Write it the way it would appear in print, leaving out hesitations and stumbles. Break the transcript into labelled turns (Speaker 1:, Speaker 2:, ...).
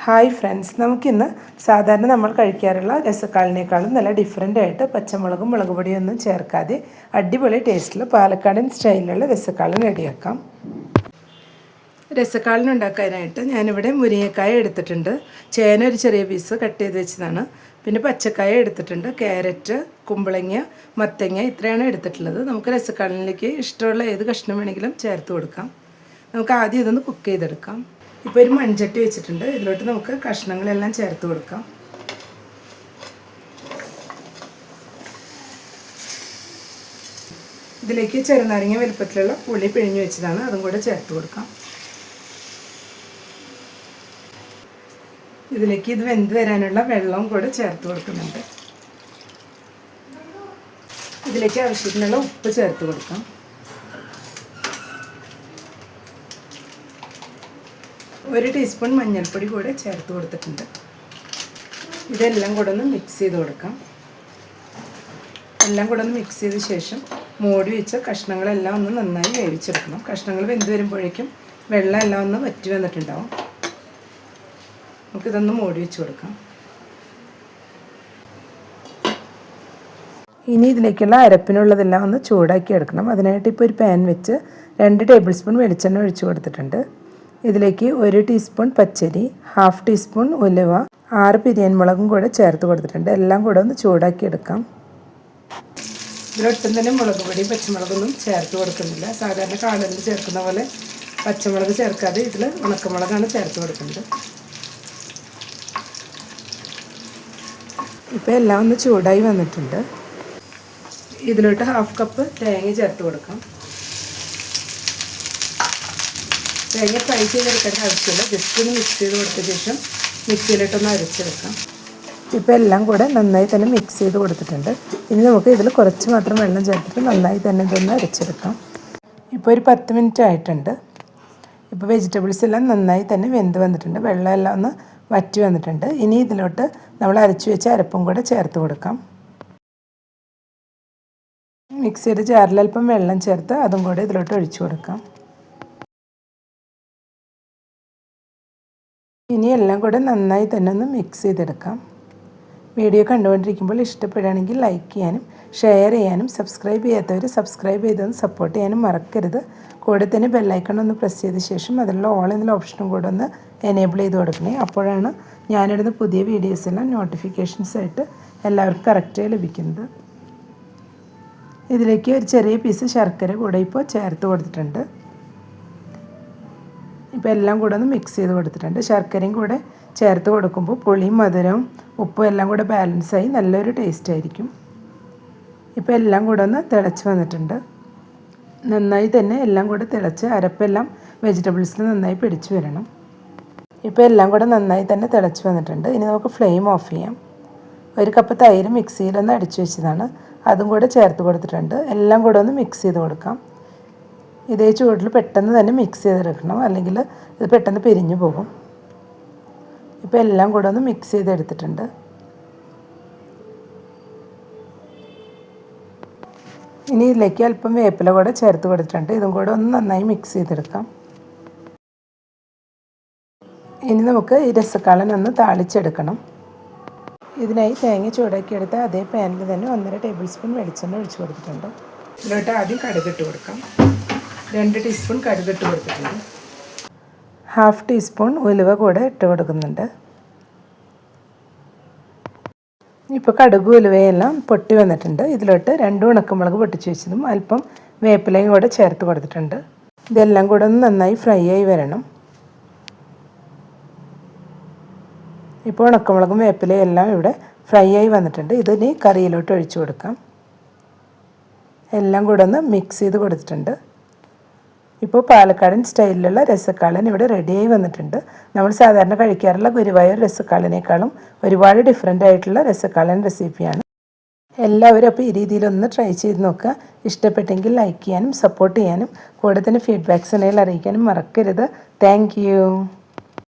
Speaker 1: Hi friends, നമുക്കിന്ന് സാധാരണ നമ്മൾ കഴിക്കാറുള്ള രസക്കാളിനേക്കാളും നല്ല ഡിഫറെൻ്റ് ആയിട്ട് പച്ചമുളകും മുളക് പൊടിയൊന്നും ചേർക്കാതെ അടിപൊളി ടേസ്റ്റിൽ പാലക്കാടൻ സ്റ്റൈലിലുള്ള രസക്കാളൻ റെഡിയാക്കാം. രസക്കാളൻ ഉണ്ടാക്കാനായിട്ട് ഞാനിവിടെ മുരിങ്ങക്കായ എടുത്തിട്ടുണ്ട്, ചേന ഒരു ചെറിയ പീസ് കട്ട് ചെയ്ത് വെച്ചതാണ്, പിന്നെ പച്ചക്കായ എടുത്തിട്ടുണ്ട്, ക്യാരറ്റ്, കുമ്പളങ്ങ, മത്തങ്ങ ഇത്രയാണ് എടുത്തിട്ടുള്ളത്. നമുക്ക് രസക്കാളനിലേക്ക് ഇഷ്ടമുള്ള ഏത് കഷ്ണം വേണമെങ്കിലും ചേർത്ത് കൊടുക്കാം. നമുക്ക് ആദ്യം ഇതൊന്ന് കുക്ക് ചെയ്തെടുക്കാം. ഇപ്പോൾ ഒരു മൺചട്ടി വെച്ചിട്ടുണ്ട്, ഇതിലോട്ട് നമുക്ക് കഷ്ണങ്ങളെല്ലാം ചേർത്ത് കൊടുക്കാം. ഇതിലേക്ക് ചെറുനാരങ്ങ വലുപ്പത്തിലുള്ള പുളി പിഴിഞ്ഞ് വെച്ചതാണ്, അതും കൂടെ ചേർത്ത് കൊടുക്കാം. ഇതിലേക്ക് ഇത് വെന്ത് വരാനുള്ള വെള്ളവും കൂടെ ചേർത്ത് കൊടുക്കുന്നുണ്ട്. ഇതിലേക്ക് ആവശ്യത്തിനുള്ള ഉപ്പ് ചേർത്ത് കൊടുക്കാം. ഒരു ടീസ്പൂൺ മഞ്ഞൾപ്പൊടി കൂടെ ചേർത്ത് കൊടുത്തിട്ടുണ്ട്. ഇതെല്ലാം കൂടെ ഒന്ന് മിക്സ് ചെയ്ത് കൊടുക്കാം. എല്ലാം കൂടെ ഒന്ന് മിക്സ് ചെയ്ത ശേഷം മൂടി വെച്ച് കഷ്ണങ്ങളെല്ലാം ഒന്ന് നന്നായി വേവിച്ചെടുക്കണം. കഷ്ണങ്ങൾ വെന്ത് വരുമ്പോഴേക്കും വെള്ളം എല്ലാം ഒന്ന് വറ്റി വന്നിട്ടുണ്ടാവും. നമുക്കിതൊന്ന് മൂടി വെച്ച് കൊടുക്കാം. ഇനി ഇതിലേക്കുള്ള അരപ്പിനുള്ളതെല്ലാം ഒന്ന് ചൂടാക്കി എടുക്കണം. അതിനായിട്ട് ഇപ്പോൾ ഒരു പാൻ വെച്ച് 2 ടേബിൾ സ്പൂൺ വെളിച്ചെണ്ണ ഒഴിച്ച് കൊടുത്തിട്ടുണ്ട്. ഇതിലേക്ക് 1 ടീസ്പൂൺ പച്ചരി, 1/2 ടീസ്പൂൺ ഉലുവ, 6 പിരിയൻ മുളകും കൂടെ ചേർത്ത് കൊടുത്തിട്ടുണ്ട്. എല്ലാം കൂടെ ഒന്ന് ചൂടാക്കി എടുക്കാം. ഇതിലൊട്ടും തന്നെ മുളക് പൊടി പച്ചമുളകൊന്നും ചേർത്ത് കൊടുക്കുന്നില്ല. സാധാരണ കാളനിൽ ചേർക്കുന്ന പോലെ പച്ചമുളക് ചേർക്കാതെ ഇതിൽ ഉണക്കമുളകാണ് ചേർത്ത് കൊടുക്കുന്നത്. ഇപ്പോൾ എല്ലാം ഒന്ന് ചൂടായി വന്നിട്ടുണ്ട്. ഇതിലോട്ട് 1/2 കപ്പ് തേങ്ങ ചേർത്ത് കൊടുക്കാം. തേങ്ങ ഫ്രൈ ചെയ്തെടുക്കേണ്ട ആവശ്യമില്ല, ജസ്റ്റ് ഒന്ന് മിക്സ് ചെയ്ത് കൊടുത്ത ശേഷം മിക്സിയിലിട്ടൊന്ന് അരച്ചെടുക്കാം. ഇപ്പോൾ എല്ലാം കൂടെ നന്നായി തന്നെ മിക്സ് ചെയ്ത് കൊടുത്തിട്ടുണ്ട്. ഇനി നമുക്ക് ഇതിൽ കുറച്ച് മാത്രം വെള്ളം ചേർത്തിട്ട് നന്നായി തന്നെ ഇതൊന്ന് അരച്ചെടുക്കാം. ഇപ്പോൾ ഒരു 10 മിനിറ്റ് ആയിട്ടുണ്ട്. ഇപ്പോൾ വെജിറ്റബിൾസ് എല്ലാം നന്നായി തന്നെ വെന്ത് വന്നിട്ടുണ്ട്, വെള്ളം എല്ലാം ഒന്ന് വറ്റി വന്നിട്ടുണ്ട്. ഇനി ഇതിലോട്ട് നമ്മൾ അരച്ചു വെച്ച അരപ്പും കൂടെ ചേർത്ത് കൊടുക്കാം. മിക്സിയുടെ ജാറിൽ അല്പം വെള്ളം ചേർത്ത് അതും കൂടെ ഇതിലോട്ട് ഒഴിച്ചു കൊടുക്കാം. ഇനി എല്ലാം കൂടെ നന്നായി തന്നെ ഒന്ന് മിക്സ് ചെയ്തെടുക്കാം. വീഡിയോ കണ്ടുകൊണ്ടിരിക്കുമ്പോൾ ഇഷ്ടപ്പെടുകയാണെങ്കിൽ ലൈക്ക് ചെയ്യാനും ഷെയർ ചെയ്യാനും സബ്സ്ക്രൈബ് ചെയ്യാത്തവർ സബ്സ്ക്രൈബ് ചെയ്തൊന്ന് സപ്പോർട്ട് ചെയ്യാനും മറക്കരുത്. കൂടെ തന്നെ ബെല്ലൈക്കൺ ഒന്ന് പ്രസ് ചെയ്ത ശേഷം അതിലുള്ള ഓൾ എന്നുള്ള ഓപ്ഷനും കൂടെ ഒന്ന് എനേബിൾ ചെയ്ത് കൊടുക്കണേ. അപ്പോഴാണ് ഞാനിടുന്ന പുതിയ വീഡിയോസ് എല്ലാം നോട്ടിഫിക്കേഷൻസ് ആയിട്ട് എല്ലാവർക്കും കറക്റ്റായി ലഭിക്കുന്നത്. ഇതിലേക്ക് ഒരു ചെറിയ പീസ് ശർക്കര കൂടെ ഇപ്പോൾ ചേർത്ത് കൊടുത്തിട്ടുണ്ട്. ഇപ്പോൾ എല്ലാം കൂടെ ഒന്ന് മിക്സ് ചെയ്ത് കൊടുത്തിട്ടുണ്ട്. ശർക്കരയും കൂടെ ചേർത്ത് കൊടുക്കുമ്പോൾ പുളിയും മധുരവും ഉപ്പും എല്ലാം കൂടെ ബാലൻസായി നല്ലൊരു ടേസ്റ്റ് ആയിരിക്കും. ഇപ്പോൾ എല്ലാം കൂടെ ഒന്ന് തിളച്ച് വന്നിട്ടുണ്ട്. നന്നായി തന്നെ എല്ലാം കൂടെ തിളച്ച് അരപ്പെല്ലാം വെജിറ്റബിൾസിൽ നന്നായി പിടിച്ചു വരണം. ഇപ്പോൾ എല്ലാം കൂടെ നന്നായി തന്നെ തിളച്ച് വന്നിട്ടുണ്ട്. ഇനി നമുക്ക് ഫ്ലെയിം ഓഫ് ചെയ്യാം. 1 കപ്പ് തൈര് മിക്സിയിലൊന്ന് അടിച്ചു വെച്ചതാണ്, അതും കൂടെ ചേർത്ത് കൊടുത്തിട്ടുണ്ട്. എല്ലാം കൂടെ ഒന്ന് മിക്സ് ചെയ്ത് കൊടുക്കാം. ഇതേ ചൂടിൽ പെട്ടെന്ന് തന്നെ മിക്സ് ചെയ്തെടുക്കണം, അല്ലെങ്കിൽ ഇത് പെട്ടെന്ന് പിരിഞ്ഞു പോകും. ഇപ്പോൾ എല്ലാം കൂടെ ഒന്ന് മിക്സ് ചെയ്തെടുത്തിട്ടുണ്ട്. ഇനി ഇതിലേക്ക് അല്പം വേപ്പില കൂടെ ചേർത്ത് കൊടുത്തിട്ടുണ്ട്. ഇതും കൂടെ ഒന്ന് നന്നായി മിക്സ് ചെയ്തെടുക്കാം. ഇനി നമുക്ക് ഈ രസക്കാളൻ ഒന്ന് താളിച്ചെടുക്കണം. ഇതിനായി തേങ്ങ ചൂടാക്കിയെടുത്ത് അതേ പാനിൽ തന്നെ 1.5 ടേബിൾ സ്പൂൺ വെളിച്ചെണ്ണ ഒഴിച്ച് കൊടുത്തിട്ടുണ്ട്. ഇതിലോട്ട് ആദ്യം കടുകിട്ട് കൊടുക്കാം. 2 ടീസ്പൂൺ കടുകിട്ട് കൊടുത്തിട്ടുണ്ട്. 1/2 ടീസ്പൂൺ ഉലുവ കൂടെ ഇട്ട് കൊടുക്കുന്നുണ്ട്. ഇപ്പോൾ കടുക് ഉലുവയെല്ലാം പൊട്ടി വന്നിട്ടുണ്ട്. ഇതിലോട്ട് 2 ഉണക്കമുളക് പൊട്ടിച്ച് വെച്ചതും അല്പം വേപ്പിലയും കൂടെ ചേർത്ത് കൊടുത്തിട്ടുണ്ട്. ഇതെല്ലാം കൂടെ ഒന്ന് നന്നായി ഫ്രൈ ആയി വരണം. ഇപ്പോൾ ഉണക്കമുളകും വേപ്പിലയും എല്ലാം ഇവിടെ ഫ്രൈ ആയി വന്നിട്ടുണ്ട്. ഇതിനി കറിയിലോട്ട് ഒഴിച്ചു കൊടുക്കാം. എല്ലാം കൂടെ ഒന്ന് മിക്സ് ചെയ്ത് കൊടുത്തിട്ടുണ്ട്. ഇപ്പോൾ പാലക്കാടൻ സ്റ്റൈലിലുള്ള രസക്കാളൻ ഇവിടെ റെഡിയായി വന്നിട്ടുണ്ട്. നമ്മൾ സാധാരണ കഴിക്കാറുള്ള ഗുരുവായൂർ രസക്കാളനേക്കാളും ഒരുപാട് ഡിഫറെൻ്റ് ആയിട്ടുള്ള രസക്കാളൻ റെസിപ്പിയാണ്. എല്ലാവരും അപ്പോൾ ഈ രീതിയിലൊന്ന് ട്രൈ ചെയ്ത് നോക്കുക. ഇഷ്ടപ്പെട്ടെങ്കിൽ ലൈക്ക് ചെയ്യാനും സപ്പോർട്ട് ചെയ്യാനും കൂടെ തന്നെ ഫീഡ്ബാക്ക്സ് ഉണ്ടെങ്കിൽ അറിയിക്കാനും മറക്കരുത്. Thank you.